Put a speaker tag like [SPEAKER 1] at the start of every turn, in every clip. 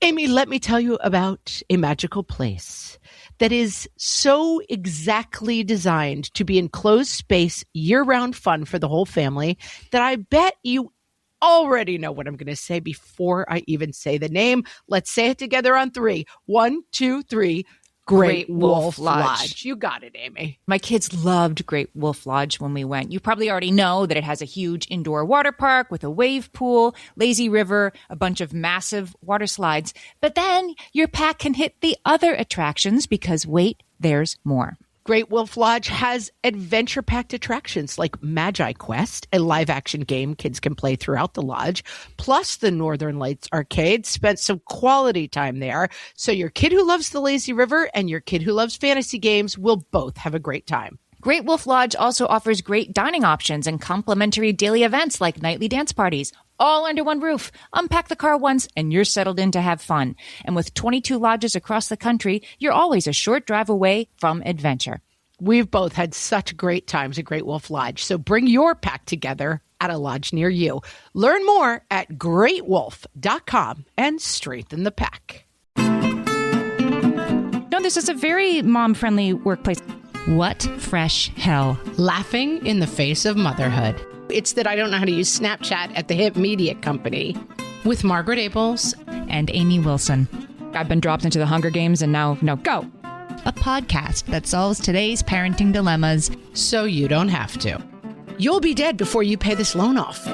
[SPEAKER 1] Amy, let me tell you about a magical place that is so exactly designed to be enclosed space, year-round fun for the whole family that I bet you already know what I'm going to say before I even say the name. Let's say it together on 3. 1, 2, 3. Great Wolf Lodge. You got it, Amy.
[SPEAKER 2] My kids loved Great Wolf Lodge when we went. You probably already know that it has a huge indoor water park with a wave pool, lazy river, a bunch of massive water slides. But then your pack can hit the other attractions because, wait, there's more.
[SPEAKER 1] Great Wolf Lodge has adventure-packed attractions like Magi Quest, a live-action game kids can play throughout the lodge, plus the Northern Lights Arcade. Spent some quality time there, so your kid who loves the lazy river and your kid who loves fantasy games will both have a great time.
[SPEAKER 2] Great Wolf Lodge also offers great dining options and complimentary daily events like nightly dance parties, all under one roof. Unpack the car once and you're settled in to have fun. And with 22 lodges across the country, you're always a short drive away from adventure.
[SPEAKER 1] We've both had such great times at Great Wolf Lodge, so bring your pack together at a lodge near you. Learn more at greatwolf.com and strengthen the pack.
[SPEAKER 2] No, this is a very mom-friendly workplace. What fresh hell?
[SPEAKER 1] Laughing in the face of motherhood. It's that I don't know how to use Snapchat at the hip media company. With Margaret Abels
[SPEAKER 2] and Amy Wilson. I've been dropped into the Hunger Games and now go.
[SPEAKER 3] A podcast that solves today's parenting dilemmas
[SPEAKER 1] so you don't have to. You'll be dead before you pay this loan off.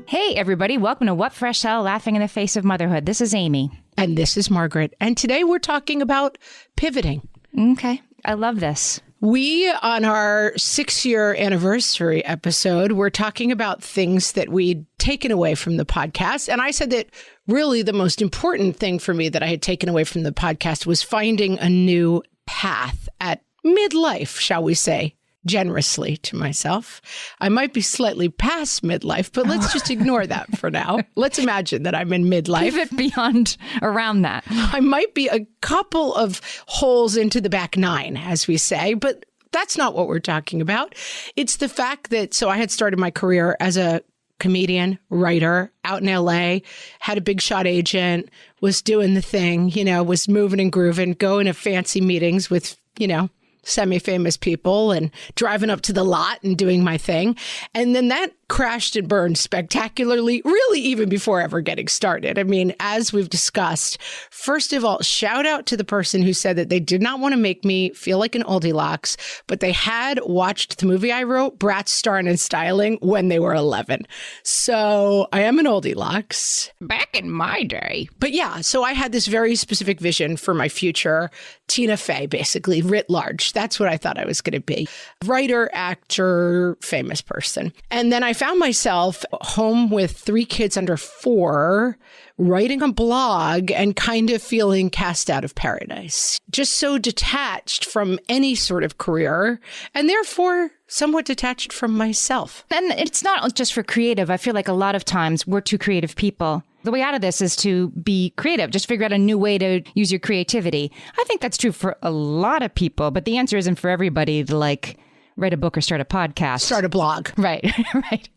[SPEAKER 2] Hey, everybody. Welcome to What Fresh Hell, Laughing in the Face of Motherhood. This is Amy.
[SPEAKER 1] And this is Margaret. And today we're talking about pivoting.
[SPEAKER 2] Okay. I love this.
[SPEAKER 1] We, on our 6-year anniversary episode, we're talking about things that we'd taken away from the podcast. And I said that really the most important thing for me that I had taken away from the podcast was finding a new path at midlife, shall we say, generously to myself. I might be slightly past midlife, but let's just ignore that for now. Let's imagine that I'm in midlife.
[SPEAKER 2] Pivot beyond around that.
[SPEAKER 1] I might be a couple of holes into the back 9, as we say, but that's not what we're talking about. It's the fact that, so I had started my career as a comedian, writer out in LA, had a big shot agent, was doing the thing, was moving and grooving, going to fancy meetings with, semi-famous people and driving up to the lot and doing my thing. And then that crashed and burned spectacularly, really even before ever getting started. I mean, as we've discussed, first of all, shout out to the person who said that they did not want to make me feel like an Oldilocks, but they had watched the movie I wrote, Bratz, Starring and Styling, when they were 11. So I am an Oldilocks.
[SPEAKER 2] Back in my day.
[SPEAKER 1] But yeah, so I had this very specific vision for my future, Tina Fey, basically, writ large. That's what I thought I was going to be. Writer, actor, famous person. And then I found myself home with 3 kids under 4, writing a blog and kind of feeling cast out of paradise. Just so detached from any sort of career and therefore somewhat detached from myself.
[SPEAKER 2] And it's not just for creative. I feel like a lot of times we're too creative people. The way out of this is to be creative. Just figure out a new way to use your creativity. I think that's true for a lot of people, but the answer isn't for everybody to write a book or start a podcast.
[SPEAKER 1] Start a blog.
[SPEAKER 2] Right, right.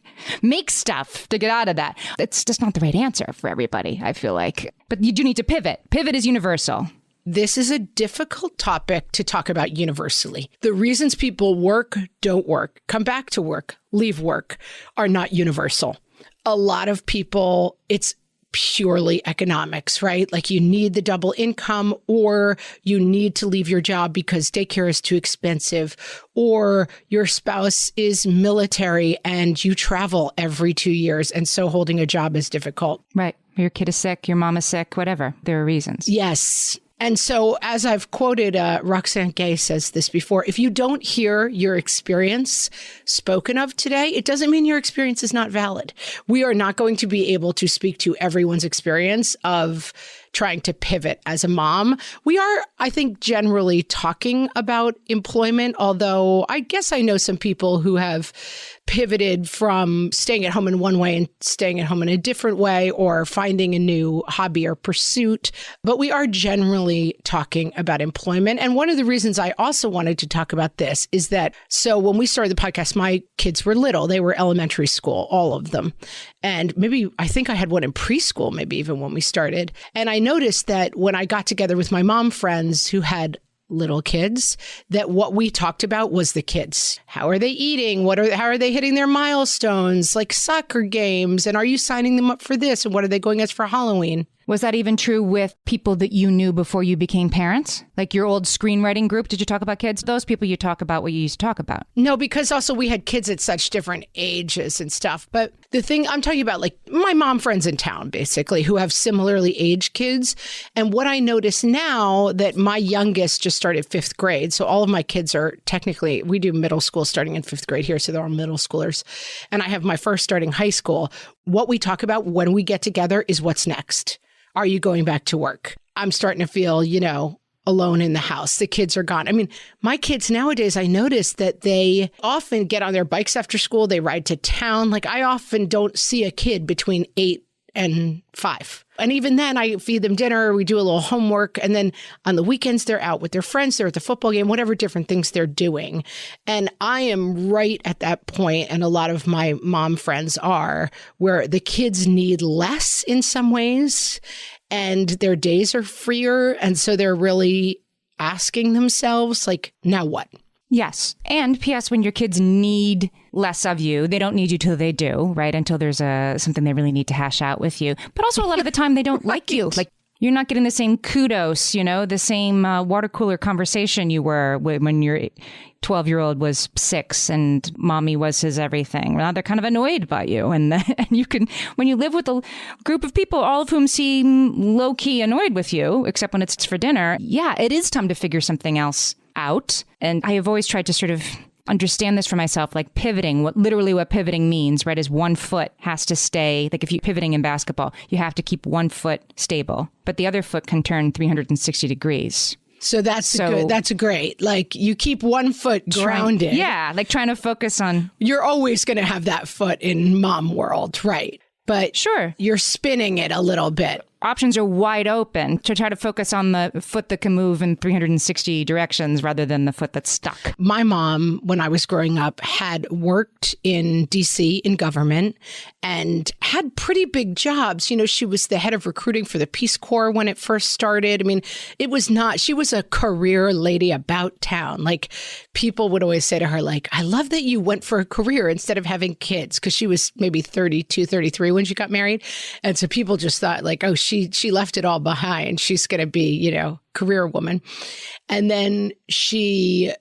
[SPEAKER 2] Make stuff to get out of that. It's just not the right answer for everybody, I feel like. But you do need to pivot. Pivot is universal.
[SPEAKER 1] This is a difficult topic to talk about universally. The reasons people work, don't work, come back to work, leave work, are not universal. A lot of people, it's purely economics, right? Like you need the double income, or you need to leave your job because daycare is too expensive, or your spouse is military and you travel every 2 years. And so holding a job is difficult.
[SPEAKER 2] Right. Your kid is sick, your mom is sick, whatever. There are reasons.
[SPEAKER 1] Yes. And so, as I've quoted, Roxane Gay says this before, if you don't hear your experience spoken of today, it doesn't mean your experience is not valid. We are not going to be able to speak to everyone's experience of trying to pivot as a mom. We are, I think, generally talking about employment, although I guess I know some people who have pivoted from staying at home in one way and staying at home in a different way, or finding a new hobby or pursuit. But we are generally talking about employment. And one of the reasons I also wanted to talk about this is that, so when we started the podcast, my kids were little. They were elementary school, all of them. And maybe, I think I had one in preschool, maybe even when we started. And I noticed that when I got together with my mom friends who had little kids, that what we talked about was the kids. How are they eating? How are they hitting their milestones, like soccer games? And are you signing them up for this? And what are they going as for Halloween?
[SPEAKER 2] Was that even true with people that you knew before you became parents? Like your old screenwriting group, did you talk about kids? Those people you talk about what you used to talk about?
[SPEAKER 1] No, because also we had kids at such different ages and stuff. But the thing I'm talking about, like my mom friends in town, basically, who have similarly aged kids. And what I notice now that my youngest just started 5th grade. So all of my kids are technically, we do middle school starting in 5th grade here. So they're all middle schoolers. And I have my first starting high school. What we talk about when we get together is what's next. Are you going back to work? I'm starting to feel, alone in the house. The kids are gone. I mean, my kids nowadays, I notice that they often get on their bikes after school. They ride to town. Like I often don't see a kid between 8 and 5. And even then I feed them dinner. We do a little homework. And then on the weekends, they're out with their friends. They're at the football game, whatever different things they're doing. And I am right at that point, and a lot of my mom friends are, where the kids need less in some ways and their days are freer. And so they're really asking themselves, like, now what?
[SPEAKER 2] Yes. And P.S., when your kids need less of you, they don't need you till they do, right? Until there's something they really need to hash out with you. But also a lot of the time they don't like you. Like you're not getting the same kudos, the same water cooler conversation you were when your 12-year-old was 6 and mommy was his everything. Now they're kind of annoyed by you. And you can, when you live with a group of people, all of whom seem low-key annoyed with you, except when it's for dinner, yeah, it is time to figure something else out. And I have always tried to sort of understand this for myself, like pivoting, what pivoting means, right, is one foot has to stay. Like if you're pivoting in basketball, you have to keep one foot stable, but the other foot can turn 360 degrees.
[SPEAKER 1] So that's good. That's great. Like you keep one foot grounded.
[SPEAKER 2] Like trying to focus on.
[SPEAKER 1] You're always going to have that foot in mom world, right? But
[SPEAKER 2] sure,
[SPEAKER 1] you're spinning it a little bit.
[SPEAKER 2] Options are wide open to try to focus on the foot that can move in 360 directions rather than the foot that's stuck.
[SPEAKER 1] My mom, when I was growing up, had worked in D.C. in government and had pretty big jobs. She was the head of recruiting for the Peace Corps when it first started. I mean, she was a career lady about town. Like people would always say to her, like, I love that you went for a career instead of having kids, because she was maybe 32, 33 when she got married. And so people just thought like, oh, she left it all behind. She's going to be, career woman. And then she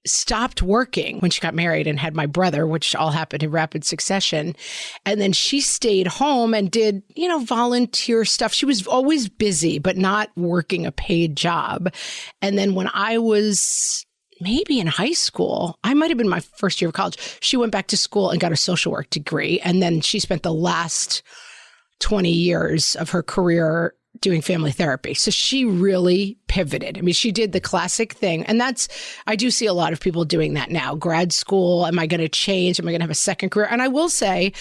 [SPEAKER 1] stopped working when she got married and had my brother, which all happened in rapid succession. And then she stayed home and did, volunteer stuff. She was always busy, but not working a paid job. And then when I was maybe in high school, I might have been my first year of college, she went back to school and got a social work degree. And then she spent the last 20 years of her career doing family therapy. So she really pivoted. I mean, she did the classic thing. And I do see a lot of people doing that now. Grad school, am I going to change? Am I going to have a second career? And I will say,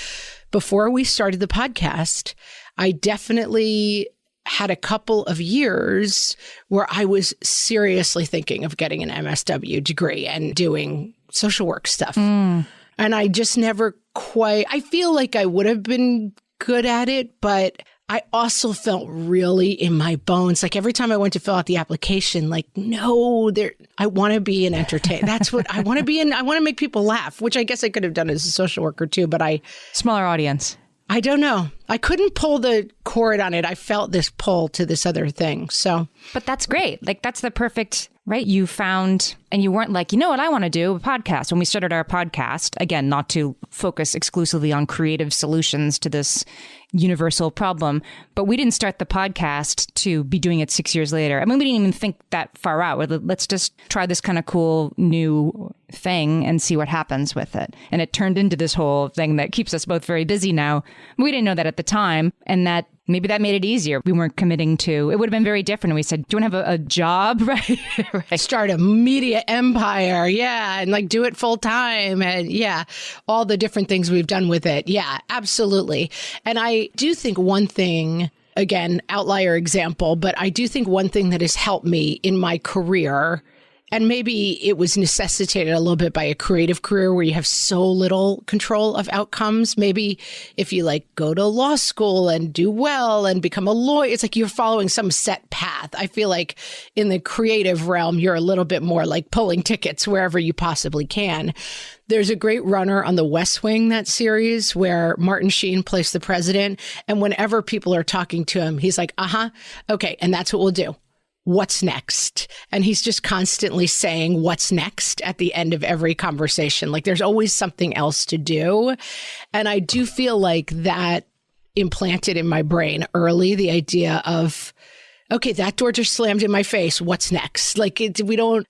[SPEAKER 1] before we started the podcast, I definitely had a couple of years where I was seriously thinking of getting an MSW degree and doing social work stuff. And I just never I feel like I would have been good at it, but I also felt really in my bones. Like every time I went to fill out the application, like, no, I want to be an entertainer. That's what I want to be. I want to make people laugh, which I guess I could have done as a social worker too, but
[SPEAKER 2] smaller audience.
[SPEAKER 1] I don't know. I couldn't pull the cord on it. I felt this pull to this other thing. So,
[SPEAKER 2] but that's great. Like that's the perfect, right? You found, and you weren't like, you know what I want to do? A podcast. When we started our podcast, again, not to focus exclusively on creative solutions to this universal problem, but we didn't start the podcast to be doing it 6 years later. I mean, we didn't even think that far out. Let's just try this kind of cool new thing and see what happens with it. And it turned into this whole thing that keeps us both very busy now. We didn't know that at the time. And that Maybe that made it easier. We weren't committing to, it would have been very different. We said, do you want to have a job? Right. Right.
[SPEAKER 1] Start a media empire. Yeah. And like do it full time. And yeah, all the different things we've done with it. Yeah, absolutely. And I do think one thing, again, outlier example, but I do think one thing that has helped me in my career, and maybe it was necessitated a little bit by a creative career where you have so little control of outcomes. Maybe if you like go to law school and do well and become a lawyer, it's like you're following some set path. I feel like in the creative realm, you're a little bit more like pulling tickets wherever you possibly can. There's a great runner on the West Wing, that series, where Martin Sheen plays the president. And whenever people are talking to him, he's like, okay, and that's what we'll do. What's next? And he's just constantly saying what's next at the end of every conversation. Like there's always something else to do. And I do feel like that implanted in my brain early, the idea of, okay, that door just slammed in my face. What's next? Like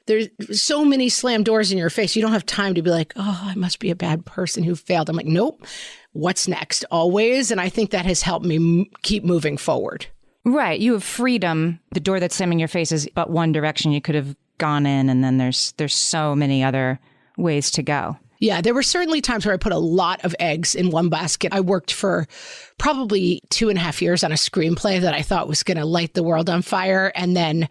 [SPEAKER 1] there's so many slammed doors in your face. You don't have time to be like, oh, I must be a bad person who failed. I'm like, nope. What's next? Always. And I think that has helped me keep moving forward.
[SPEAKER 2] Right. You have freedom. The door that's slamming your face is but one direction you could have gone in. And then there's so many other ways to go.
[SPEAKER 1] Yeah, there were certainly times where I put a lot of eggs in one basket. I worked for probably 2.5 years on a screenplay that I thought was going to light the world on fire. And then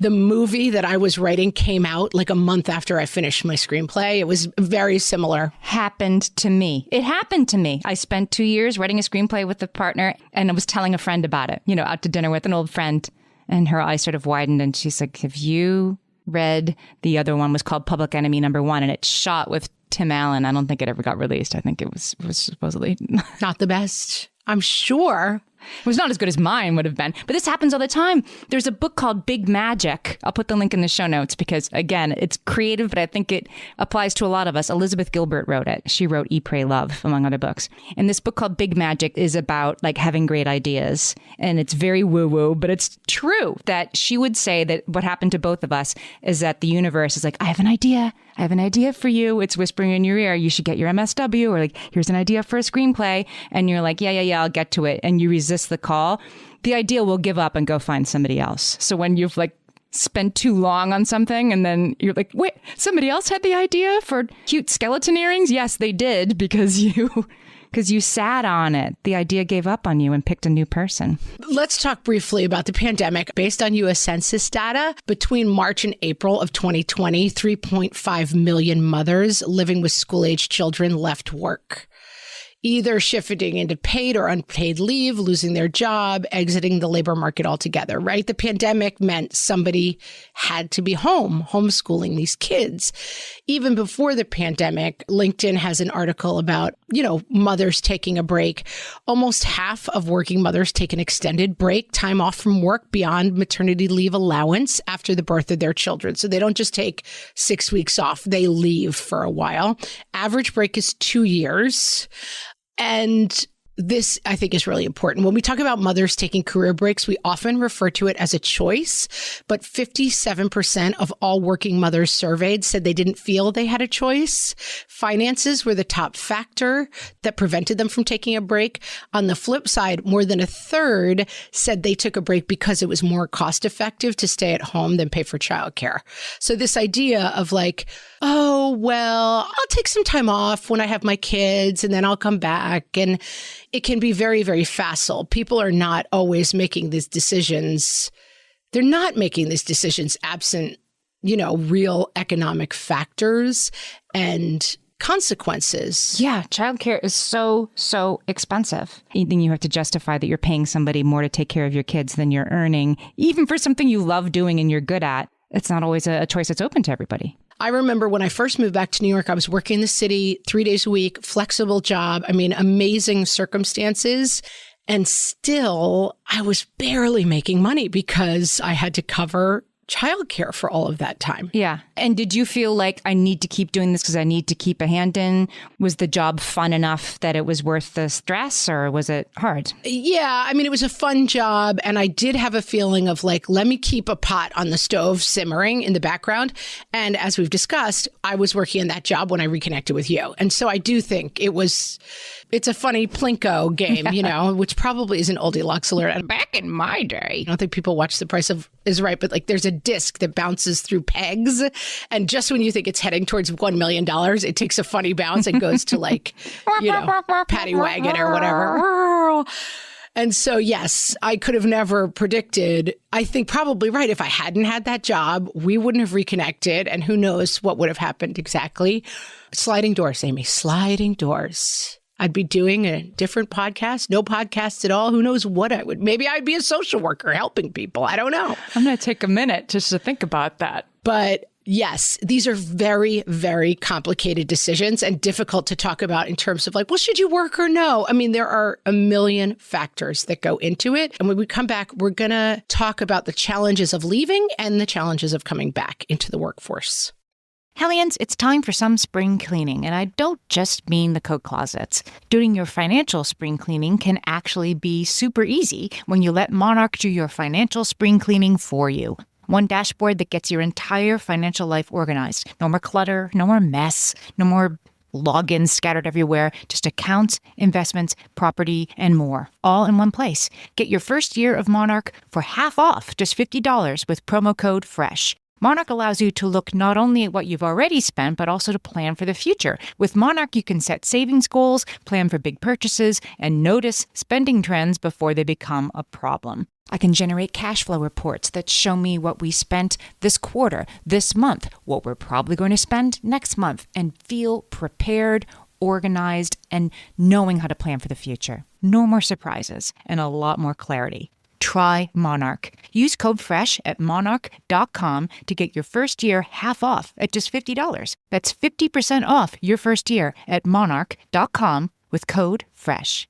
[SPEAKER 1] the movie that I was writing came out like a month after I finished my screenplay. It was very similar.
[SPEAKER 2] Happened to me. It happened to me. I spent 2 years writing a screenplay with a partner, and I was telling a friend about it, out to dinner with an old friend. And her eyes sort of widened, and she's like, have you read the other one? Was called Public Enemy #1, and it's shot with Tim Allen. I don't think it ever got released. I think it was supposedly
[SPEAKER 1] not the best, I'm sure.
[SPEAKER 2] It was not as good as mine would have been. But this happens all the time. There's a book called Big Magic. I'll put the link in the show notes because, again, it's creative, but I think it applies to a lot of us. Elizabeth Gilbert wrote it. She wrote Eat, Pray, Love, among other books. And this book called Big Magic is about like having great ideas. And it's very woo-woo, but it's true that she would say that what happened to both of us is that the universe is like, I have an idea. I have an idea for you. It's whispering in your ear. You should get your MSW, or like, here's an idea for a screenplay. And you're like, yeah, I'll get to it. And you resist the call. The idea will give up and go find somebody else. So when you've like spent too long on something and then you're like, wait, somebody else had the idea for cute skeleton earrings? Yes, they did because you sat on it. The idea gave up on you and picked a new person.
[SPEAKER 1] Let's talk briefly about the pandemic. Based on U.S. Census data, between March and April of 2020, 3.5 million mothers living with school-age children left work, either shifting into paid or unpaid leave, losing their job, exiting the labor market altogether, right? The pandemic meant somebody had to be home, homeschooling these kids. Even before the pandemic, LinkedIn has an article about, mothers taking a break. Almost half of working mothers take an extended break, time off from work beyond maternity leave allowance after the birth of their children. So they don't just take 6 weeks off, they leave for a while. Average break is 2 years. And this, I think, is really important. When we talk about mothers taking career breaks, we often refer to it as a choice, but 57% of all working mothers surveyed said they didn't feel they had a choice. Finances were the top factor that prevented them from taking a break. On the flip side, more than a third said they took a break because it was more cost effective to stay at home than pay for childcare. So this idea of like, oh, well, I'll take some time off when I have my kids and then I'll come back. And it can be very, very facile. People are not always making these decisions. They're not making these decisions absent, real economic factors and consequences.
[SPEAKER 2] Yeah, childcare is so expensive. Anything you have to justify that you're paying somebody more to take care of your kids than you're earning, even for something you love doing and you're good at, it's not always a choice that's open to everybody.
[SPEAKER 1] I remember when I first moved back to New York, I was working in the city 3 days a week, flexible job. I mean, amazing circumstances. And still, I was barely making money because I had to cover childcare for all of that time.
[SPEAKER 2] Yeah. And did you feel like I need to keep doing this because I need to keep a hand in? Was the job fun enough that it was worth the stress, or was it hard?
[SPEAKER 1] Yeah. I mean, it was a fun job. And I did have a feeling of like, let me keep a pot on the stove simmering in the background. And as we've discussed, I was working in that job when I reconnected with you. And so I do think it's a funny Plinko game, you know, which probably is an oldie Lux alert. And back in my day, I don't think people watch The Price is Right, but like there's a disc that bounces through pegs. And just when you think it's heading towards $1 million, it takes a funny bounce and goes to like, you know, Paddy Wagon or whatever. And so, yes, I could have never predicted. I think probably right. If I hadn't had that job, we wouldn't have reconnected. And who knows what would have happened exactly. Sliding doors, Amy, sliding doors. I'd be doing a different podcast, no podcasts at all. Who knows what I would. Maybe I'd be a social worker helping people. I don't know.
[SPEAKER 2] I'm going to take a minute just to think about that.
[SPEAKER 1] But yes, these are very, very complicated decisions and difficult to talk about in terms of like, well, should you work or no? I mean, there are a million factors that go into it. And when we come back, we're going to talk about the challenges of leaving and the challenges of coming back into the workforce.
[SPEAKER 3] Hellions, it's time for some spring cleaning, and I don't just mean the coat closets. Doing your financial spring cleaning can actually be super easy when you let Monarch do your financial spring cleaning for you. One dashboard that gets your entire financial life organized. No more clutter, no more mess, no more logins scattered everywhere, just accounts, investments, property, and more, all in one place. Get your first year of Monarch for half off, just $50 with promo code FRESH. Monarch allows you to look not only at what you've already spent, but also to plan for the future. With Monarch, you can set savings goals, plan for big purchases, and notice spending trends before they become a problem. I can generate cash flow reports that show me what we spent this quarter, this month, what we're probably going to spend next month, and feel prepared, organized, and knowing how to plan for the future. No more surprises and a lot more clarity. Try Monarch. Use code FRESH at monarch.com to get your first year half off at just $50. That's 50% off your first year at monarch.com with code FRESH.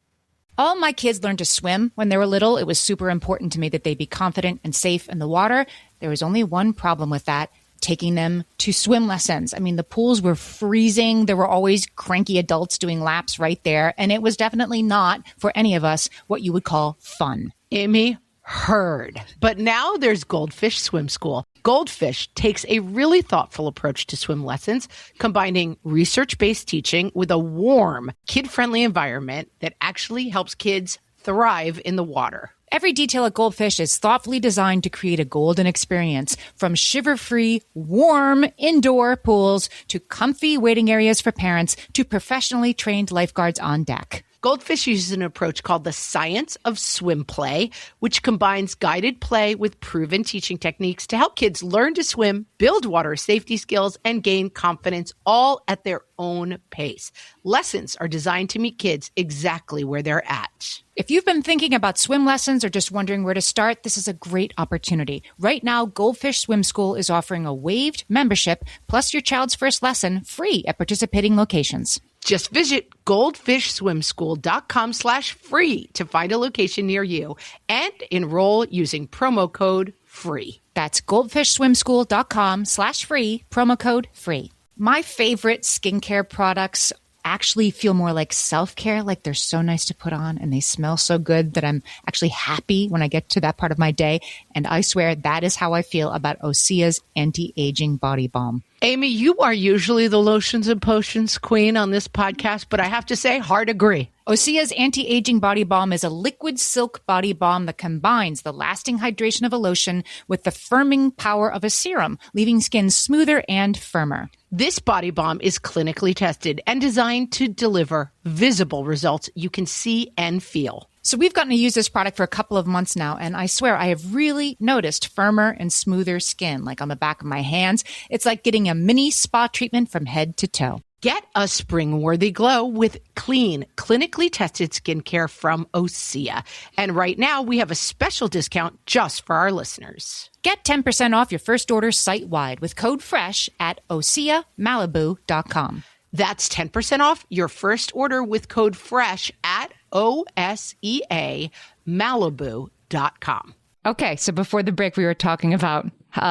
[SPEAKER 2] All my kids learned to swim when they were little. It was super important to me that they be confident and safe in the water. There was only one problem with that: taking them to swim lessons. I mean, the pools were freezing. There were always cranky adults doing laps right there. And it was definitely not, for any of us, what you would call fun.
[SPEAKER 1] Amy, heard. But now there's Goldfish Swim School. Goldfish takes a really thoughtful approach to swim lessons, combining research-based teaching with a warm, kid-friendly environment that actually helps kids thrive in the water.
[SPEAKER 2] Every detail at Goldfish is thoughtfully designed to create a golden experience, from shiver-free, warm indoor pools to comfy waiting areas for parents to professionally trained lifeguards on deck.
[SPEAKER 1] Goldfish uses an approach called the science of swim play, which combines guided play with proven teaching techniques to help kids learn to swim, build water safety skills, and gain confidence, all at their own pace. Lessons are designed to meet kids exactly where they're at.
[SPEAKER 2] If you've been thinking about swim lessons or just wondering where to start, this is a great opportunity. Right now, Goldfish Swim School is offering a waived membership plus your child's first lesson free at participating locations.
[SPEAKER 1] Just visit goldfishswimschool.com/free to find a location near you and enroll using promo code FREE.
[SPEAKER 2] That's goldfishswimschool.com/free, promo code FREE. My favorite skincare products actually feel more like self-care, like they're so nice to put on and they smell so good that I'm actually happy when I get to that part of my day. And I swear that is how I feel about Osea's anti-aging body balm.
[SPEAKER 1] Amy, you are usually the lotions and potions queen on this podcast, but I have to say, hard agree.
[SPEAKER 2] Osea's anti-aging body balm is a liquid silk body balm that combines the lasting hydration of a lotion with the firming power of a serum, leaving skin smoother and firmer.
[SPEAKER 1] This body balm is clinically tested and designed to deliver visible results you can see and feel.
[SPEAKER 2] So we've gotten to use this product for a couple of months now, and I swear I have really noticed firmer and smoother skin, like on the back of my hands. It's like getting a mini spa treatment from head to toe.
[SPEAKER 1] Get a spring-worthy glow with clean, clinically tested skincare from Osea. And right now, we have a special discount just for our listeners.
[SPEAKER 2] Get 10% off your first order site-wide with code FRESH at OseaMalibu.com.
[SPEAKER 1] That's 10% off your first order with code FRESH at OSEAMalibu.com.
[SPEAKER 2] Okay, so before the break, we were talking about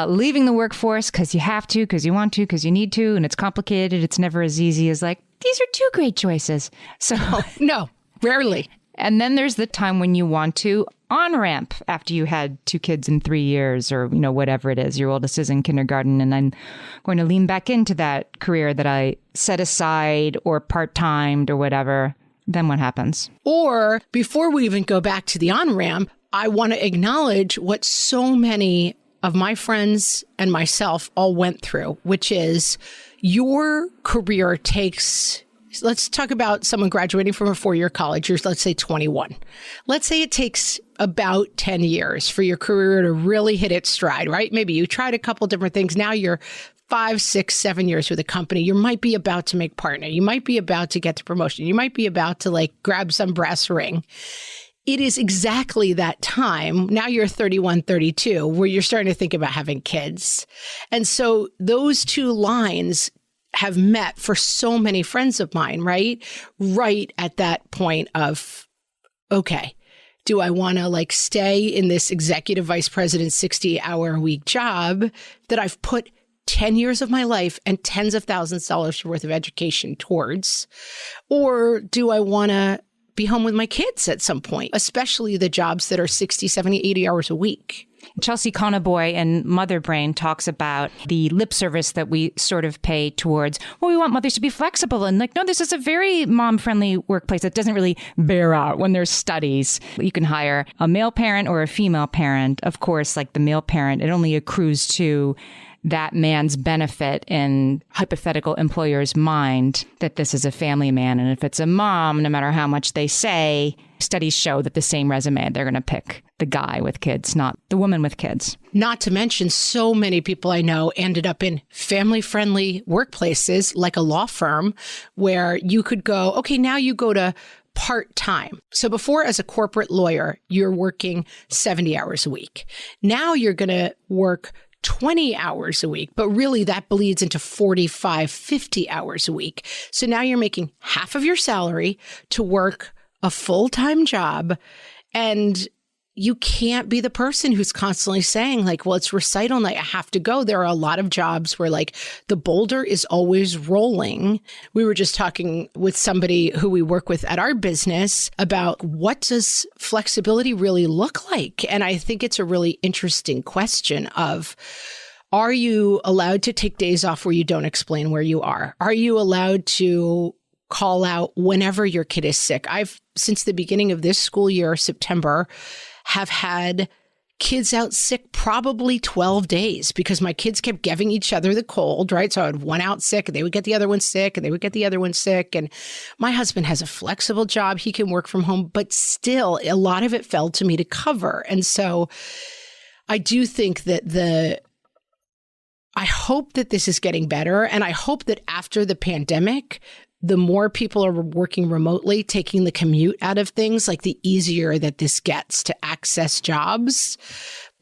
[SPEAKER 3] leaving the workforce because you have to, because you want to, because you need to, and it's complicated. It's never as easy as like, these are two great choices. So
[SPEAKER 1] No, rarely.
[SPEAKER 3] And then there's the time when you want to on-ramp after you had 2 kids in 3 years or, whatever it is. Your oldest is in kindergarten, and I'm going to lean back into that career that I set aside or part-timed or whatever. Then what happens?
[SPEAKER 1] Or before we even go back to the on-ramp, I want to acknowledge what so many of my friends and myself all went through, which is your career takes, let's talk about someone graduating from a 4-year college. You're, let's say, 21. Let's say it takes about 10 years for your career to really hit its stride, right? Maybe you tried a couple different things. Now you're 5, 6, 7 years with a company. You might be about to make partner. You might be about to get to promotion. You might be about to like grab some brass ring. It is exactly that time. Now you're 31, 32, where you're starting to think about having kids. And so those two lines have met for so many friends of mine, right? Right at that point of, okay, do I want to like stay in this executive vice president 60-hour-a-week job that I've put 10 years of my life and tens of thousands of dollars worth of education towards? Or do I want to be home with my kids at some point, especially the jobs that are 60, 70, 80 hours a week?
[SPEAKER 3] Chelsea Conaboy in Mother Brain talks about the lip service that we sort of pay towards, well, we want mothers to be flexible. And like, no, this is a very mom-friendly workplace that doesn't really bear out when there's studies. You can hire a male parent or a female parent. Of course, like the male parent, it only accrues to that man's benefit in hypothetical employer's mind that this is a family man. And if it's a mom, no matter how much they say, studies show that the same resume, they're going to pick the guy with kids, not the woman with kids.
[SPEAKER 1] Not to mention, so many people I know ended up in family-friendly workplaces like a law firm where you could go, okay, now you go to part-time. So before, as a corporate lawyer, you're working 70 hours a week. Now you're going to work 20 hours a week, but really that bleeds into 45, 50 hours a week. So now you're making half of your salary to work a full-time job, and you can't be the person who's constantly saying like, well, it's recital night, I have to go. There are a lot of jobs where like the boulder is always rolling. We were just talking with somebody who we work with at our business about what does flexibility really look like? And I think it's a really interesting question of, are you allowed to take days off where you don't explain where you are? Are you allowed to call out whenever your kid is sick? I've, since the beginning of this school year, September, have had kids out sick probably 12 days because my kids kept giving each other the cold, right? So I had one out sick and they would get the other one sick and they would get the other one sick. And my husband has a flexible job. He can work from home, but still a lot of it fell to me to cover. And so I do think that I hope that this is getting better. And I hope that after the pandemic, the more people are working remotely, taking the commute out of things, like the easier that this gets to access jobs.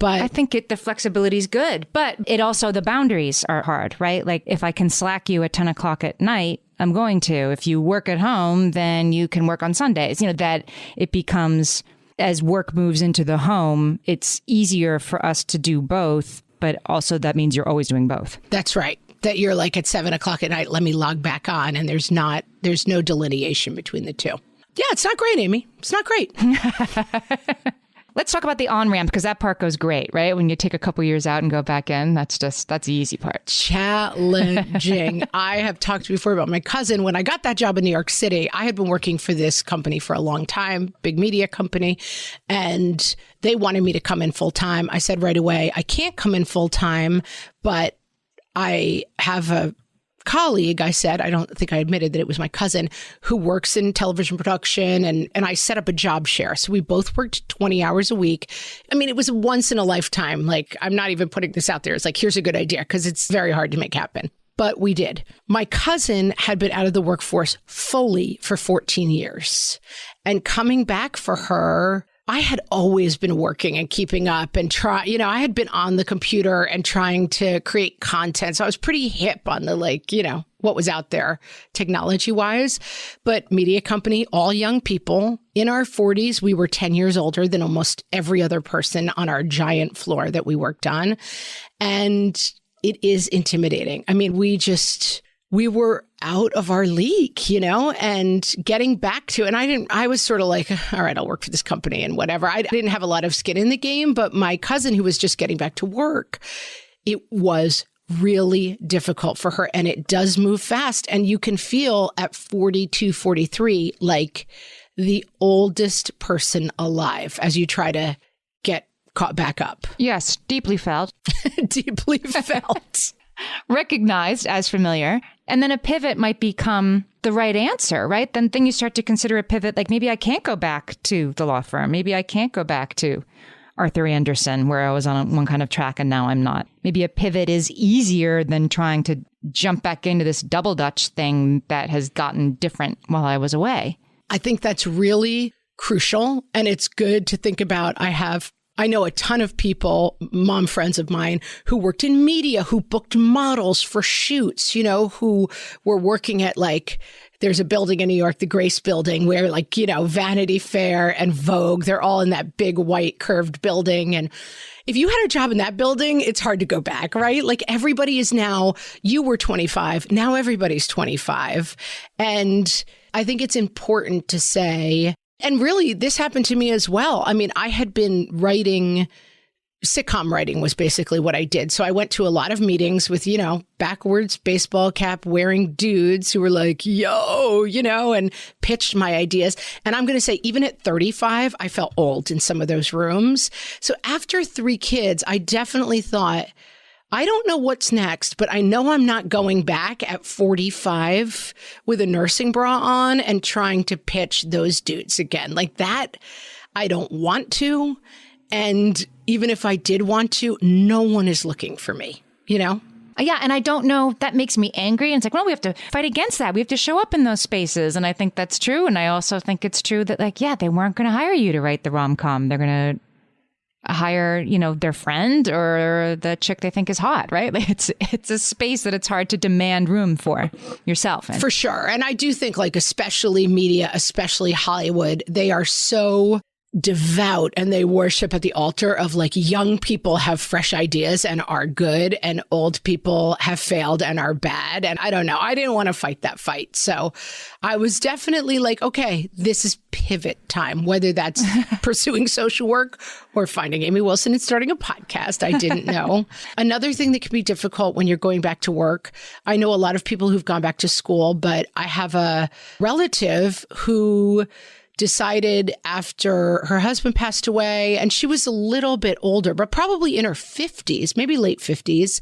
[SPEAKER 1] But
[SPEAKER 3] I think the flexibility is good, but it also, the boundaries are hard, right? Like if I can slack you at 10 o'clock at night, I'm going to. If you work at home, then you can work on Sundays. That it becomes, as work moves into the home, it's easier for us to do both, but also that means you're always doing both.
[SPEAKER 1] That's right. That you're like at 7 o'clock at night, let me log back on. And there's no delineation between the two. Yeah, it's not great, Amy. It's not great.
[SPEAKER 3] Let's talk about the on-ramp, because that part goes great, right? When you take a couple years out and go back in, that's the easy part.
[SPEAKER 1] Challenging. I have talked before about my cousin. When I got that job in New York City, I had been working for this company for a long time, big media company, and they wanted me to come in full time. I said right away, I can't come in full time, but I have a colleague, I said, I don't think I admitted that it was my cousin, who works in television production, and I set up a job share. So we both worked 20 hours a week. I mean, it was once in a lifetime. Like, I'm not even putting this out there. It's like, here's a good idea, because it's very hard to make happen. But we did. My cousin had been out of the workforce fully for 14 years. And coming back for her I had always been working and keeping up and I had been on the computer and trying to create content. So I was pretty hip on the what was out there technology wise. But media company, all young people in our 40s. We were 10 years older than almost every other person on our giant floor that we worked on. And it is intimidating. I mean, we were out of our league, and getting back to, and I was sort of like, all right, I'll work for this company and whatever. I didn't have a lot of skin in the game, but my cousin who was just getting back to work, it was really difficult for her. And it does move fast. And you can feel at 42, 43, like the oldest person alive as you try to get caught back up.
[SPEAKER 3] Yes, deeply felt.
[SPEAKER 1] Deeply felt.
[SPEAKER 3] Recognized as familiar. And then a pivot might become the right answer, right? Then you start to consider a pivot like maybe I can't go back to the law firm. Maybe I can't go back to Arthur Andersen where I was on one kind of track and now I'm not. Maybe a pivot is easier than trying to jump back into this double Dutch thing that has gotten different while I was away.
[SPEAKER 1] I think that's really crucial. And it's good to think about. I know a ton of people, mom friends of mine, who worked in media, who booked models for shoots, who were working at there's a building in New York, the Grace Building, where Vanity Fair and Vogue, they're all in that big white curved building. And if you had a job in that building, it's hard to go back, right? Everybody is now, you were 25, now everybody's 25. And I think it's important to say, and really, this happened to me as well. I mean, I had been writing, sitcom writing was basically what I did. So I went to a lot of meetings with, backwards baseball cap wearing dudes who were like, yo, and pitched my ideas. And I'm going to say, even at 35, I felt old in some of those rooms. So after 3 kids, I definitely thought, I don't know what's next, but I know I'm not going back at 45 with a nursing bra on and trying to pitch those dudes again. Like that, I don't want to. And even if I did want to, no one is looking for me,
[SPEAKER 3] Yeah. And I don't know, that makes me angry. And it's like, well, we have to fight against that. We have to show up in those spaces. And I think that's true. And I also think it's true that they weren't going to hire you to write the rom-com. They're going to hire, their friend or the chick they think is hot, right? It's a space that it's hard to demand room for yourself.
[SPEAKER 1] For sure. And I do think especially media, especially Hollywood, they are so devout and they worship at the altar of young people have fresh ideas and are good and old people have failed and are bad. And I don't know. I didn't want to fight that fight. So I was definitely okay, this is pivot time, whether that's pursuing social work or finding Amy Wilson and starting a podcast. I didn't know. Another thing that can be difficult when you're going back to work. I know a lot of people who've gone back to school, but I have a relative who decided after her husband passed away, and she was a little bit older, but probably in her 50s, maybe late 50s,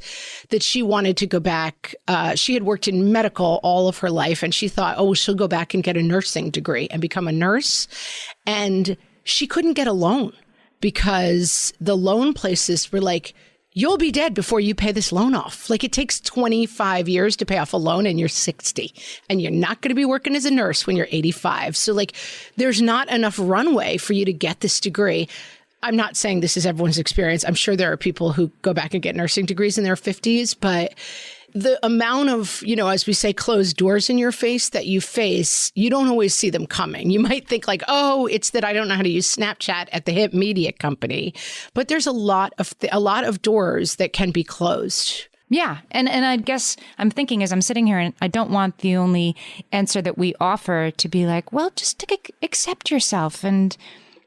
[SPEAKER 1] that she wanted to go back. She had worked in medical all of her life, and she thought, she'll go back and get a nursing degree and become a nurse. And she couldn't get a loan because the loan places were like, you'll be dead before you pay this loan off. It takes 25 years to pay off a loan and you're 60 and you're not going to be working as a nurse when you're 85. So there's not enough runway for you to get this degree. I'm not saying this is everyone's experience. I'm sure there are people who go back and get nursing degrees in their 50s, but the amount of, as we say, closed doors in your face that you face, you don't always see them coming. You might think it's that I don't know how to use Snapchat at the hip media company. But there's a lot of doors that can be closed.
[SPEAKER 3] Yeah. And I guess I'm thinking as I'm sitting here, and I don't want the only answer that we offer to be just accept yourself and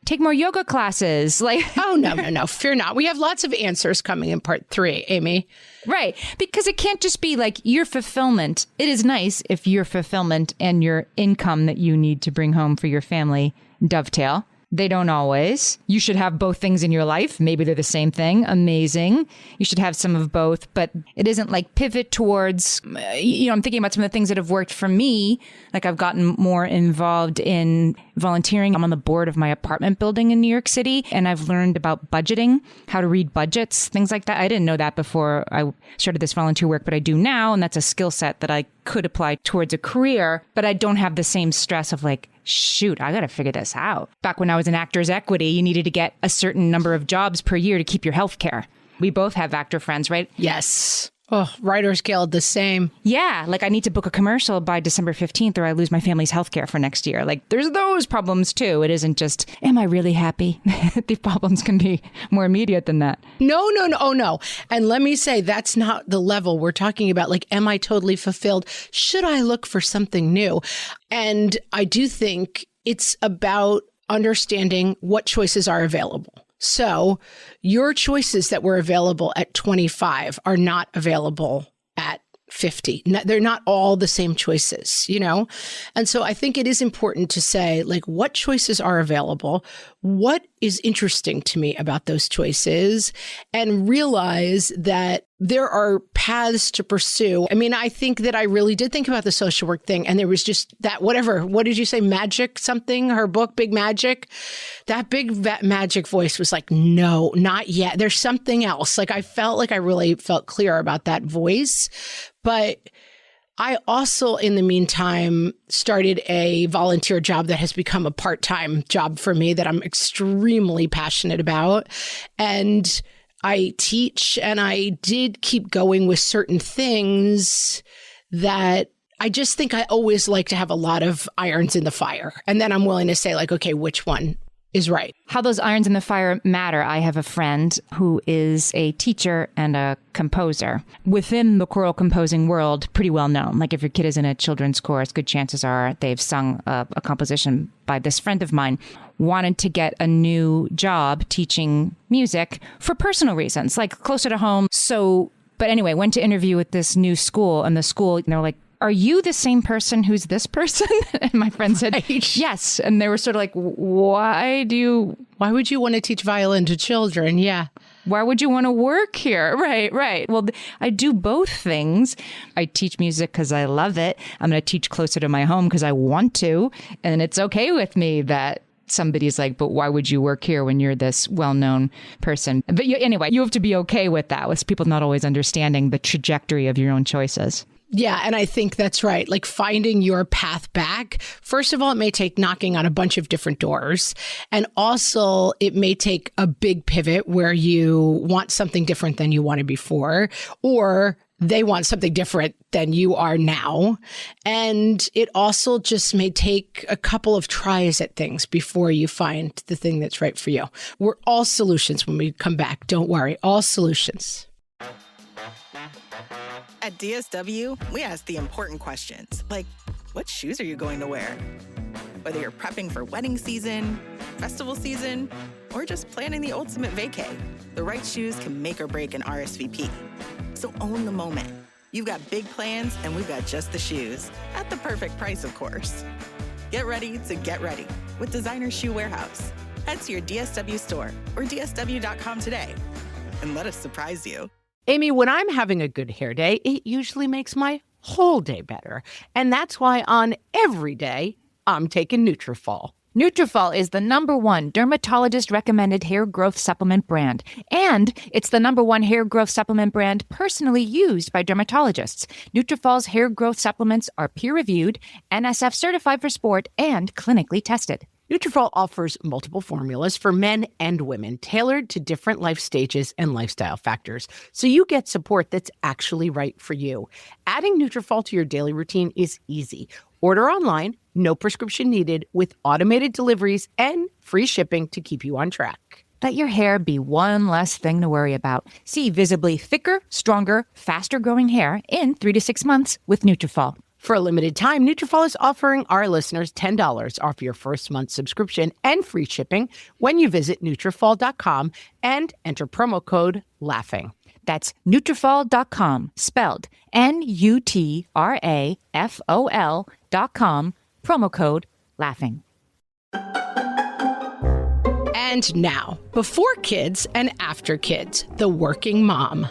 [SPEAKER 3] take more yoga classes.
[SPEAKER 1] Oh, no, fear not. We have lots of answers coming in part 3, Amy.
[SPEAKER 3] Right. Because it can't just be your fulfillment. It is nice if your fulfillment and your income that you need to bring home for your family dovetail. They don't always. You should have both things in your life. Maybe they're the same thing. Amazing. You should have some of both, but it isn't pivot towards, I'm thinking about some of the things that have worked for me. I've gotten more involved in
[SPEAKER 2] volunteering. I'm on the board of my apartment building in New York City, and I've learned about budgeting, how to read budgets, things like that. I didn't know that before I started this volunteer work, but I do now, and that's a skill set that I could apply towards a career, but I don't have the same stress of like, shoot, I got to figure this out. Back when I was in Actors Equity, you needed to get a certain number of jobs per year to keep your health care. We both have actor friends, right?
[SPEAKER 1] Yes. Oh, Writers Guild, the same.
[SPEAKER 2] Yeah, like I need to book a commercial by December 15th or I lose my family's health care for next year. Like there's those problems too. It isn't just, am I really happy? The problems can be more immediate than that.
[SPEAKER 1] No. Oh, no. And let me say, that's not the level we're talking about. Like, am I totally fulfilled? Should I look for something new? And I do think it's about understanding what choices are available. So your choices that were available at 25 are not available at 50. They're not all the same choices, you know? And so I think it is important to say, like, what choices are available? What is interesting to me about those choices? And realize that there are paths to pursue. I mean, I think that I really did think about the social work thing. And there was just that, whatever, what did you say? Magic something? Her book, Big Magic? That big magic voice was like, no, not yet. There's something else. Like I felt like I really felt clear about that voice. But I also, in the meantime, started a volunteer job that has become a part-time job for me that I'm extremely passionate about. And I teach, and I did keep going with certain things that I just think I always like to have a lot of irons in the fire. And then I'm willing to say, like, okay, which one is right?
[SPEAKER 2] How those irons in the fire matter. I have a friend who is a teacher and a composer. Within the choral composing world, pretty well known. Like if your kid is in a children's chorus, good chances are they've sung a composition by this friend of mine. Wanted to get a new job teaching music for personal reasons, like closer to home. So, but anyway, went to interview with this new school, and the school, they're like, are you the same person who's this person? And my friend said, right. Yes. And they were sort of like, why
[SPEAKER 1] would you want to teach violin to children? Yeah.
[SPEAKER 2] Why would you want to work here? Right. Well, I do both things. I teach music because I love it. I'm going to teach closer to my home because I want to. And it's okay with me that somebody's like, but why would you work here when you're this well-known person? But anyway, you have to be okay with that, with people not always understanding the trajectory of your own choices.
[SPEAKER 1] Yeah. And I think that's right. Like finding your path back. First of all, it may take knocking on a bunch of different doors. And also it may take a big pivot where you want something different than you wanted before, or they want something different than you are now. And it also just may take a couple of tries at things before you find the thing that's right for you. We're all solutions when we come back. Don't worry. All solutions.
[SPEAKER 4] At DSW, we ask the important questions, like, what shoes are you going to wear? Whether you're prepping for wedding season, festival season, or just planning the ultimate vacay, the right shoes can make or break an RSVP. So own the moment. You've got big plans, and we've got just the shoes, at the perfect price, of course. Get ready to get ready with Designer Shoe Warehouse. Head to your DSW store or DSW.com today, and let us surprise you.
[SPEAKER 5] Amy, when I'm having a good hair day, it usually makes my whole day better. And that's why on every day, I'm taking Nutrafol.
[SPEAKER 3] Nutrafol is the #1 dermatologist-recommended hair growth supplement brand. And it's the #1 hair growth supplement brand personally used by dermatologists. Nutrafol's hair growth supplements are peer-reviewed, NSF certified for sport, and clinically tested.
[SPEAKER 5] Nutrafol offers multiple formulas for men and women, tailored to different life stages and lifestyle factors, so you get support that's actually right for you. Adding Nutrafol to your daily routine is easy. Order online, no prescription needed, with automated deliveries and free shipping to keep you on track.
[SPEAKER 3] Let your hair be one less thing to worry about. See visibly thicker, stronger, faster-growing hair in 3 to 6 months with Nutrafol.
[SPEAKER 5] For a limited time, Nutrafol is offering our listeners $10 off your first month subscription and free shipping when you visit Nutrafol.com and enter promo code LAUGHING.
[SPEAKER 3] That's Nutrafol.com, spelled Nutrafol.com, promo code LAUGHING.
[SPEAKER 1] And now, before kids and after kids, the working mom.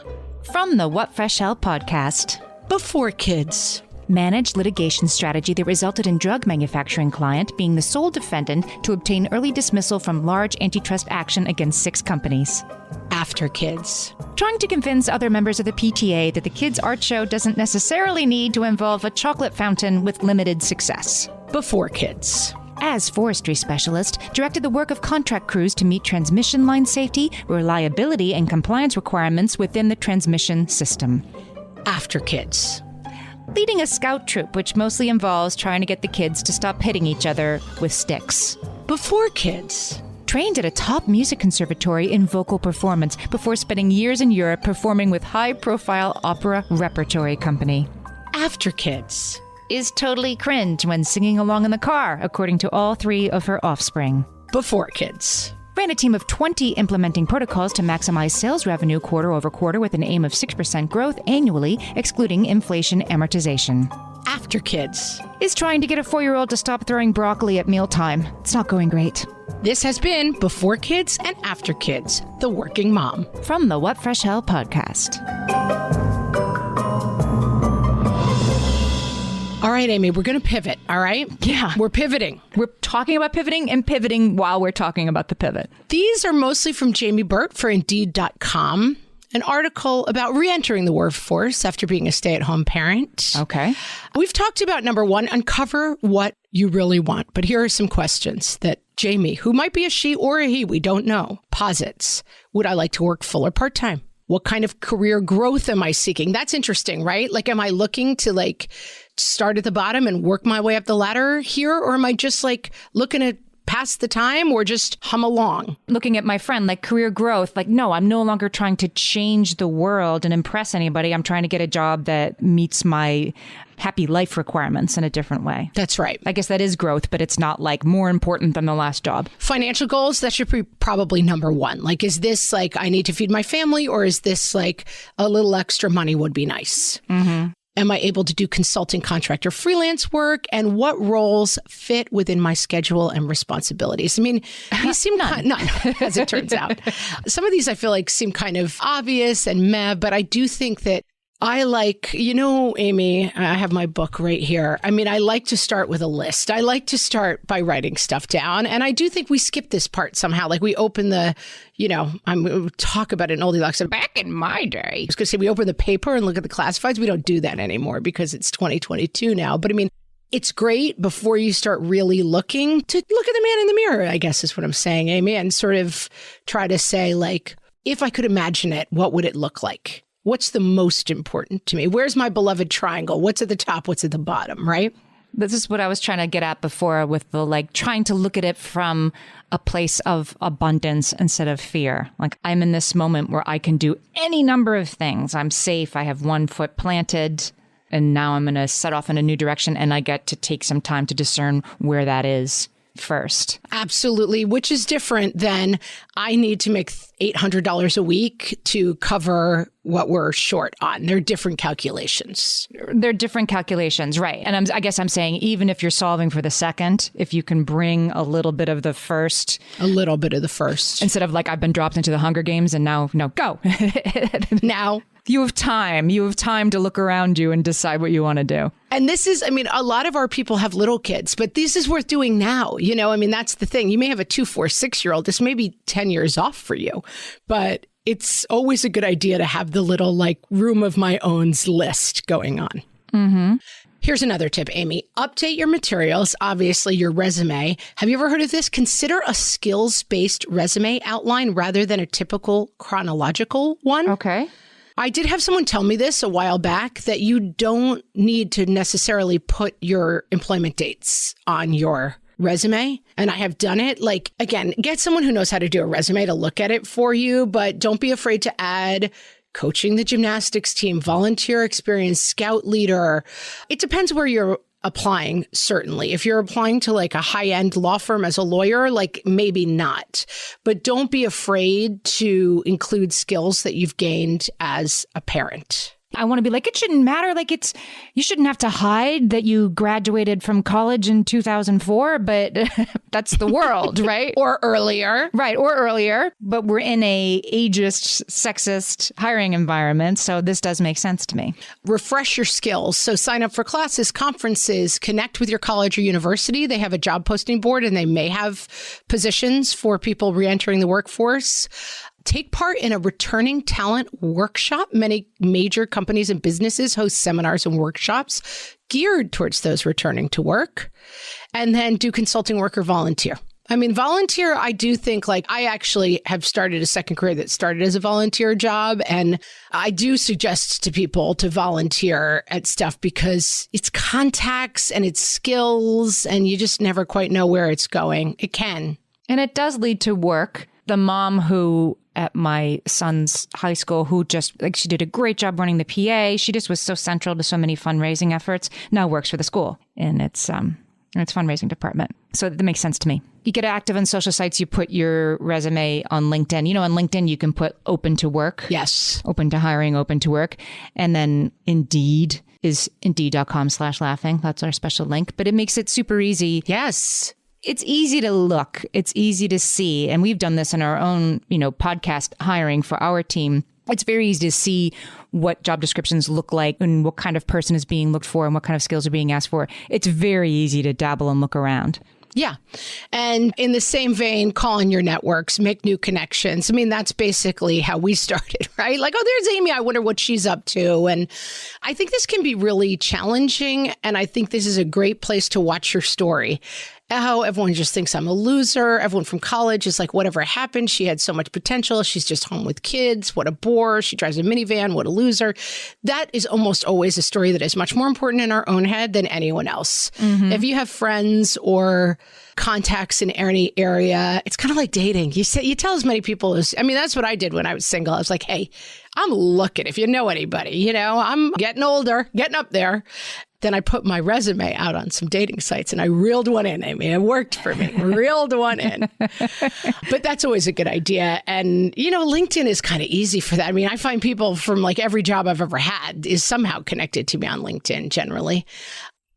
[SPEAKER 3] From the What Fresh Hell podcast.
[SPEAKER 1] Before kids.
[SPEAKER 3] managed litigation strategy that resulted in drug manufacturing client being the sole defendant to obtain early dismissal from large antitrust action against 6 companies.
[SPEAKER 1] After kids.
[SPEAKER 3] Trying to convince other members of the PTA that the kids' art show doesn't necessarily need to involve a chocolate fountain with limited success.
[SPEAKER 1] Before kids.
[SPEAKER 3] As forestry specialist, directed the work of contract crews to meet transmission line safety, reliability, and compliance requirements within the transmission system.
[SPEAKER 1] After kids.
[SPEAKER 3] Leading a scout troop, which mostly involves trying to get the kids to stop hitting each other with sticks.
[SPEAKER 1] Before kids.
[SPEAKER 3] Trained at a top music conservatory in vocal performance before spending years in Europe performing with high-profile opera repertory company.
[SPEAKER 1] After kids.
[SPEAKER 3] Is totally cringe when singing along in the car, according to all 3 of her offspring.
[SPEAKER 1] Before kids.
[SPEAKER 3] Ran a team of 20 implementing protocols to maximize sales revenue quarter over quarter with an aim of 6% growth annually, excluding inflation amortization.
[SPEAKER 1] After kids.
[SPEAKER 3] Is trying to get a 4-year-old to stop throwing broccoli at mealtime. It's not going great.
[SPEAKER 1] This has been Before Kids and After Kids, The Working Mom.
[SPEAKER 3] From the What Fresh Hell podcast.
[SPEAKER 1] All right, Amy, we're going to pivot, all right?
[SPEAKER 2] Yeah.
[SPEAKER 1] We're pivoting.
[SPEAKER 2] We're talking about pivoting and pivoting while we're talking about the pivot.
[SPEAKER 1] These are mostly from Jamie Burt for Indeed.com, an article about reentering the workforce after being a stay-at-home parent.
[SPEAKER 2] Okay.
[SPEAKER 1] We've talked about, number one, uncover what you really want. But here are some questions that Jamie, who might be a she or a he, we don't know, posits. Would I like to work full or part-time? What kind of career growth am I seeking? That's interesting, right? Like, am I looking to start at the bottom and work my way up the ladder here? Or am I just looking to pass the time or just hum along?
[SPEAKER 2] Looking at my friend, career growth, no, I'm no longer trying to change the world and impress anybody. I'm trying to get a job that meets my happy life requirements in a different way.
[SPEAKER 1] That's right.
[SPEAKER 2] I guess that is growth, but it's not more important than the last job.
[SPEAKER 1] Financial goals, that should be probably number one. Is this I need to feed my family, or is this a little extra money would be nice? Mm-hmm. Am I able to do consulting, contract, or freelance work? And what roles fit within my schedule and responsibilities? I mean, these seem none, as it turns out. Some of these I feel seem kind of obvious and meh, but I do think that I Amy, I have my book right here. I mean, I like to start with a list. I like to start by writing stuff down. And I do think we skip this part somehow. We open the, I'm going to talk about it in Oldilocks. Back in my day, I was going to say we open the paper and look at the classifieds. We don't do that anymore because it's 2022 now. But I mean, it's great before you start really looking to look at the man in the mirror, I guess is what I'm saying, Amy, and sort of try to say, if I could imagine it, what would it look like? What's the most important to me? Where's my beloved triangle? What's at the top? What's at the bottom, right?
[SPEAKER 2] This is what I was trying to get at before with the trying to look at it from a place of abundance instead of fear. I'm in this moment where I can do any number of things. I'm safe. I have one foot planted and now I'm going to set off in a new direction and I get to take some time to discern where that is first.
[SPEAKER 1] Absolutely, which is different than I need to make $800 a week to cover what we're short on. They're different calculations.
[SPEAKER 2] They're different calculations, right. And I guess I'm saying even if you're solving for the second, if you can bring a little bit of the first.
[SPEAKER 1] A little bit of the first.
[SPEAKER 2] Instead of I've been dropped into the Hunger Games and now, no, go.
[SPEAKER 1] Now.
[SPEAKER 2] You have time. You have time to look around you and decide what you want to do.
[SPEAKER 1] And this is, a lot of our people have little kids, but this is worth doing now. That's the thing. You may have a 2, 4, 6-year-old. This may be 10 years off for you, but it's always a good idea to have the little room of my own's list going on. Mm-hmm. Here's another tip, Amy. Update your materials, obviously your resume. Have you ever heard of this? Consider a skills-based resume outline rather than a typical chronological one.
[SPEAKER 2] Okay.
[SPEAKER 1] I did have someone tell me this a while back, that you don't need to necessarily put your employment dates on your resume. And I have done it. Again, get someone who knows how to do a resume to look at it for you, but don't be afraid to add coaching the gymnastics team, volunteer experience, scout leader. It depends where you're applying, certainly. If you're applying to a high-end law firm as a lawyer, maybe not. But don't be afraid to include skills that you've gained as a parent.
[SPEAKER 3] I want to be like, it shouldn't matter. Like you shouldn't have to hide that you graduated from college in 2004, but that's the world, right?
[SPEAKER 1] Or earlier.
[SPEAKER 3] Right. Or earlier. But we're in a ageist, sexist hiring environment. So this does make sense to me.
[SPEAKER 1] Refresh your skills. So sign up for classes, conferences, connect with your college or university. They have a job posting board and they may have positions for people reentering the workforce. Take part in a returning talent workshop. Many major companies and businesses host seminars and workshops geared towards those returning to work. And then do consulting work or volunteer. I mean, volunteer, I do think like I actually have started a second career that started as a volunteer job. And I do suggest to people to volunteer at stuff because it's contacts and it's skills and you just never quite know where it's going. It can.
[SPEAKER 3] And it does lead to work. The mom who at my son's high school who just like she did a great job running the PA. She just was so central to so many fundraising efforts. Now works for the school in its fundraising department. So that makes sense to me. You get active on social sites. You put your resume on LinkedIn. You know, on LinkedIn, you can put open to work.
[SPEAKER 1] Yes.
[SPEAKER 3] Open to hiring, open to work. And then Indeed is indeed.com/laughing. That's our special link. But it makes it super easy.
[SPEAKER 1] Yes.
[SPEAKER 3] It's easy to look. It's easy to see. And we've done this in our own, podcast hiring for our team. It's very easy to see what job descriptions look like and what kind of person is being looked for and what kind of skills are being asked for. It's very easy to dabble and look around.
[SPEAKER 1] Yeah. And in the same vein, call on your networks, make new connections. I mean, that's basically how we started, right? Like, oh, there's Amy. I wonder what she's up to. And I think this can be really challenging. And I think this is a great place to watch your story. How everyone just thinks I'm a loser. Everyone from college is like, whatever happened, she had so much potential. She's just home with kids. What a bore. She drives a minivan. What a loser. That is almost always a story that is much more important in our own head than anyone else. Mm-hmm. If you have friends or contacts in any area, it's kind of like dating. You tell as many people as, I mean, that's what I did when I was single. I was like, hey, I'm looking if you know anybody, I'm getting older, getting up there. Then I put my resume out on some dating sites and I reeled one in, Amy. It worked for me. Reeled one in. But that's always a good idea. And, LinkedIn is kind of easy for that. I mean, I find people from like every job I've ever had is somehow connected to me on LinkedIn generally.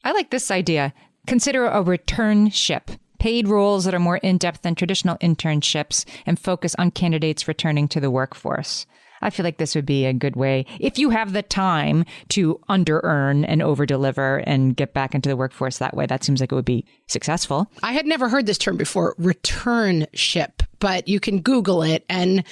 [SPEAKER 3] I like this idea. Consider a returnship. Paid roles that are more in-depth than traditional internships and focus on candidates returning to the workforce. I feel like this would be a good way, if you have the time to under-earn and over-deliver and get back into the workforce that way. That seems like it would be successful.
[SPEAKER 1] I had never heard this term before, returnship, but you can Google it. And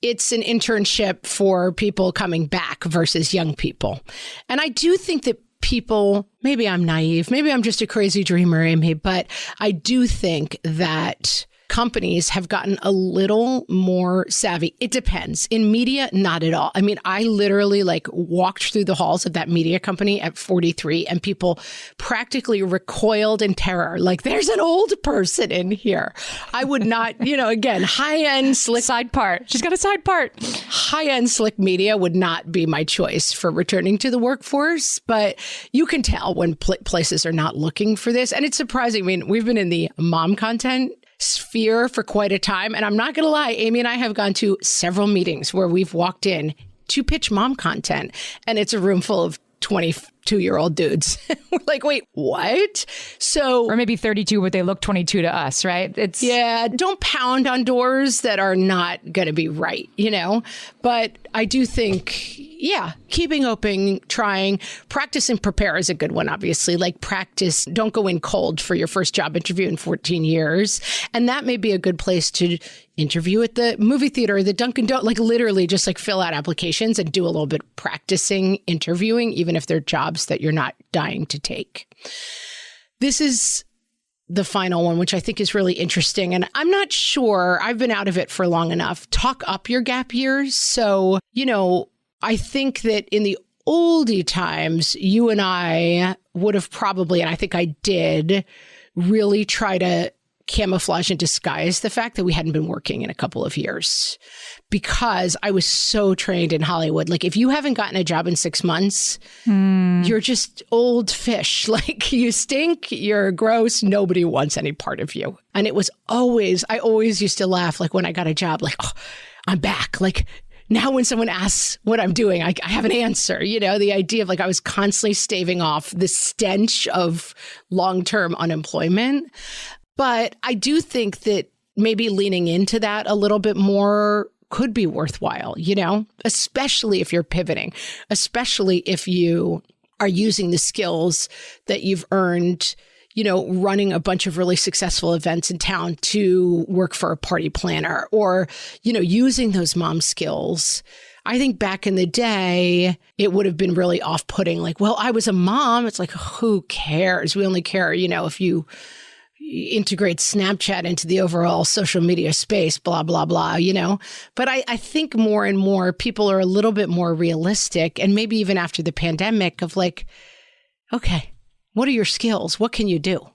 [SPEAKER 1] it's an internship for people coming back versus young people. And I do think that people, maybe I'm naive, maybe I'm just a crazy dreamer, Amy, but I do think that companies have gotten a little more savvy. It depends. In media, not at all. I mean, I literally walked through the halls of that media company at 43 and people practically recoiled in terror. Like, there's an old person in here. I would not, again, high-end slick.
[SPEAKER 3] Side part. She's got a side part.
[SPEAKER 1] High-end slick media would not be my choice for returning to the workforce. But you can tell when places are not looking for this. And it's surprising. I mean, we've been in the mom content sphere for quite a time. And I'm not going to lie, Amy and I have gone to several meetings where we've walked in to pitch mom content. And it's a room full of 22-year-old dudes. We're like, wait, what?
[SPEAKER 3] Or maybe 32, but they look 22 to us, right?
[SPEAKER 1] Yeah, don't pound on doors that are not going to be right, But I do think, keeping open, trying, practice and prepare is a good one, obviously. Like practice, don't go in cold for your first job interview in 14 years. And that may be a good place to interview at the movie theater, the Dunkin' Donuts, literally just fill out applications and do a little bit of practicing interviewing, even if they're jobs that you're not dying to take. This is the final one, which I think is really interesting. And I'm not sure, I've been out of it for long enough. Talk up your gap years. So, I think that in the oldie times, you and I would have probably, and I think I did, really try to camouflage and disguise the fact that we hadn't been working in a couple of years because I was so trained in Hollywood. Like, if you haven't gotten a job in 6 months, you're just old fish. You stink, you're gross, nobody wants any part of you. And it was I always used to laugh, when I got a job, oh, I'm back. now when someone asks what I'm doing, I have an answer. The idea of like I was constantly staving off the stench of long-term unemployment. But I do think that maybe leaning into that a little bit more could be worthwhile, especially if you're pivoting, especially if you are using the skills that you've earned, running a bunch of really successful events in town to work for a party planner or, using those mom skills. I think back in the day, it would have been really off-putting. Like, well, I was a mom. It's like, who cares? We only care, if you integrate Snapchat into the overall social media space, blah, blah, blah, But I think more and more people are a little bit more realistic. And maybe even after the pandemic of like, okay, what are your skills? What can you do?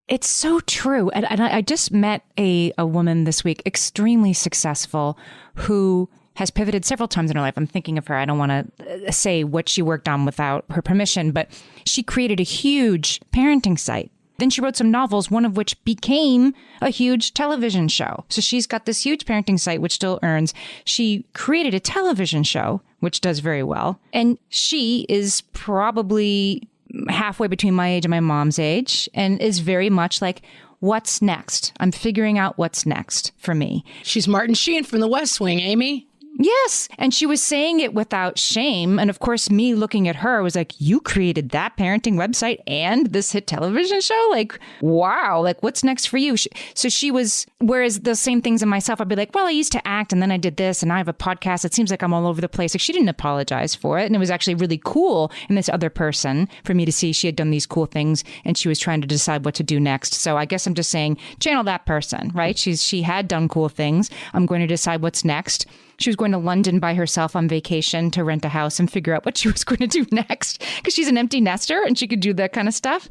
[SPEAKER 3] It's so true. And I just met a woman this week, extremely successful, who has pivoted several times in her life. I'm thinking of her. I don't want to say what she worked on without her permission, but she created a huge parenting site. Then she wrote some novels, one of which became a huge television show. So she's got this huge parenting site, which still earns. She created a television show, which does very well. And she is probably halfway between my age and my mom's age and is very much like, what's next? I'm figuring out what's next for me.
[SPEAKER 1] She's Martin Sheen from The West Wing, Amy.
[SPEAKER 3] Yes. And she was saying it without shame. And of course, me looking at her was like, you created that parenting website and this hit television show? Like, wow. Like, what's next for you? So she was, whereas the same things in myself, I'd be like, well, I used to act and then I did this and I have a podcast. It seems like I'm all over the place. Like, she didn't apologize for it. And it was actually really cool in this other person for me to see she had done these cool things and she was trying to decide what to do next. So I guess I'm just saying, channel that person, right? She had done cool things. I'm going to decide what's next. She was going to London by herself on vacation to rent a house and figure out what she was going to do next because she's an empty nester and she could do that kind of stuff.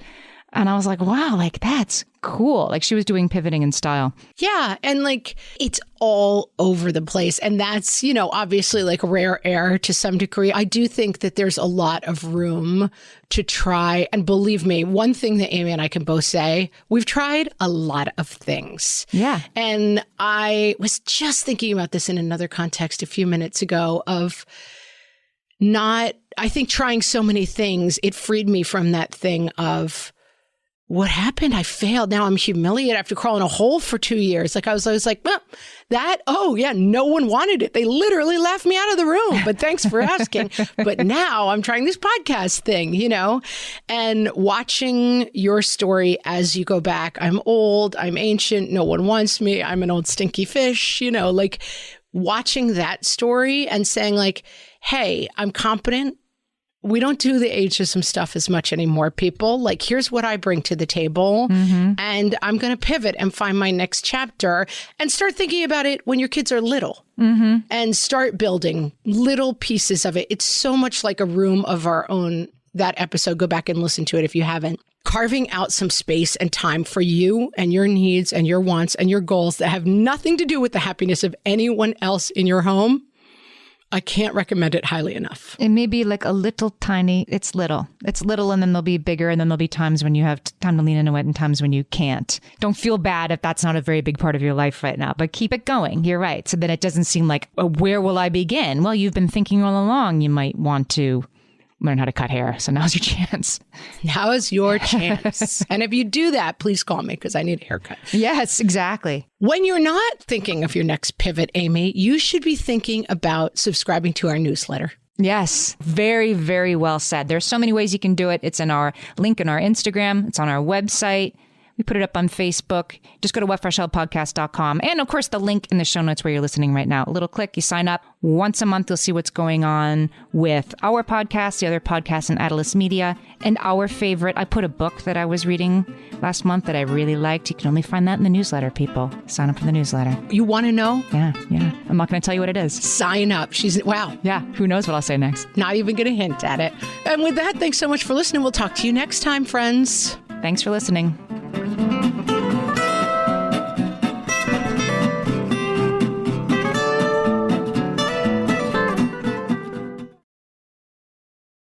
[SPEAKER 3] And I was like, wow, like that's cool. Like she was doing pivoting in style.
[SPEAKER 1] Yeah. And like it's all over the place. And that's, obviously like rare air to some degree. I do think that there's a lot of room to try. And believe me, one thing that Amy and I can both say, we've tried a lot of things.
[SPEAKER 3] Yeah.
[SPEAKER 1] And I was just thinking about this in another context a few minutes ago of I think trying so many things, it freed me from that thing of, what happened? I failed. Now I'm humiliated. I have to crawl in a hole for 2 years. Like I was like, well, no one wanted it. They literally laughed me out of the room, but thanks for asking. But now I'm trying this podcast thing, and watching your story as you go back. I'm old. I'm ancient. No one wants me. I'm an old stinky fish, like watching that story and saying like, hey, I'm competent. We don't do the ageism stuff as much anymore, people. Like, here's what I bring to the table. Mm-hmm. And I'm going to pivot and find my next chapter and start thinking about it when your kids are little and start building little pieces of it. It's so much like a room of our own. That episode, go back and listen to it if you haven't. Carving out some space and time for you and your needs and your wants and your goals that have nothing to do with the happiness of anyone else in your home. I can't recommend it highly enough.
[SPEAKER 3] It may be like a little tiny, it's little and then they'll be bigger and then there'll be times when you have time to lean into it and times when you can't. Don't feel bad if that's not a very big part of your life right now, but keep it going. You're right. So then it doesn't seem like, where will I begin? Well, you've been thinking all along you might want to learn how to cut hair. So now's your chance.
[SPEAKER 1] Now is your chance. And if you do that, please call me because I need a haircut.
[SPEAKER 3] Yes, exactly.
[SPEAKER 1] When you're not thinking of your next pivot, Amy, you should be thinking about subscribing to our newsletter.
[SPEAKER 3] Yes. Very, very well said. There's so many ways you can do it. It's in our link in our Instagram. It's on our website. We put it up on Facebook. Just go to whatfreshhellpodcast.com. And of course, the link in the show notes where you're listening right now. A little click, you sign up. Once a month, you'll see what's going on with our podcast, the other podcasts in Atlas Media, and our favorite. I put a book that I was reading last month that I really liked. You can only find that in the newsletter, people. Sign up for the newsletter.
[SPEAKER 1] You want to know?
[SPEAKER 3] Yeah. I'm not going to tell you what it is.
[SPEAKER 1] Sign up. Wow.
[SPEAKER 3] Yeah. Who knows what I'll say next?
[SPEAKER 1] Not even going to hint at it. And with that, thanks so much for listening. We'll talk to you next time, friends.
[SPEAKER 3] Thanks for listening.